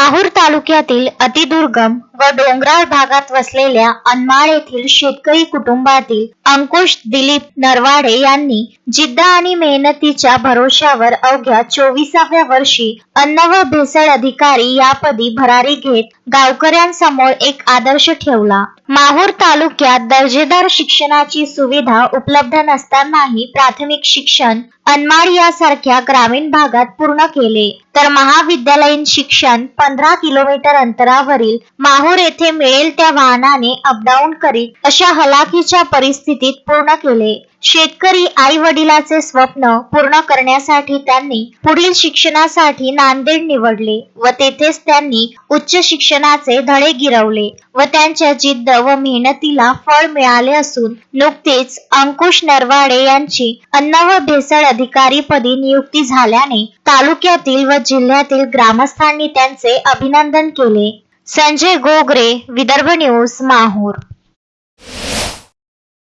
माहूर तालुक्यातील अतिदुर्गम व डोंगराळ भागात वसलेल्या अन्माळ येथील शेतकरी कुटुंबातील अंकुश दिलीप नरवाडे यांनी जिद्द आणि मेहनतीच्या भरोश्यावर अवघ्या 24व्या वर्षी अन्न व भेसळ अधिकारी यापदी भरारी घेत गावकऱ्यांसमोर एक आदर्श ठेवला। माहूर तालुक्यात दर्जेदार शिक्षणाची सुविधा उपलब्ध नसतानाही प्राथमिक शिक्षण अन्माळ यासारख्या ग्रामीण भागात पूर्ण केले, तर महाविद्यालयीन शिक्षण 15 किलोमीटर अंतरावरील माहूर येथे मिळेल त्या वाहनाने अपडाऊन करीत अशा हलाखीच्या परिस्थितीत पूर्ण केले। शेतकरी आई वडिलाचे स्वप्न पूर्ण करण्यासाठी त्यांनी पुढील शिक्षणासाठी नांदेड निवडले व तेथेच त्यांनी उच्च शिक्षणाचे धडे गिरवले व त्यांच्या जिद्द व मेहनतीला फळ मिळाले असून नुकतेच अंकुश नरवाडे यांची अन्न व भेसळ अधिकारी पदी नियुक्ती झाल्याने तालुक्यातील व जिल्ह्यातील ग्रामस्थांनी त्यांचे अभिनंदन केले। संजय गोगरे, विदर्भ न्यूज, माहूर।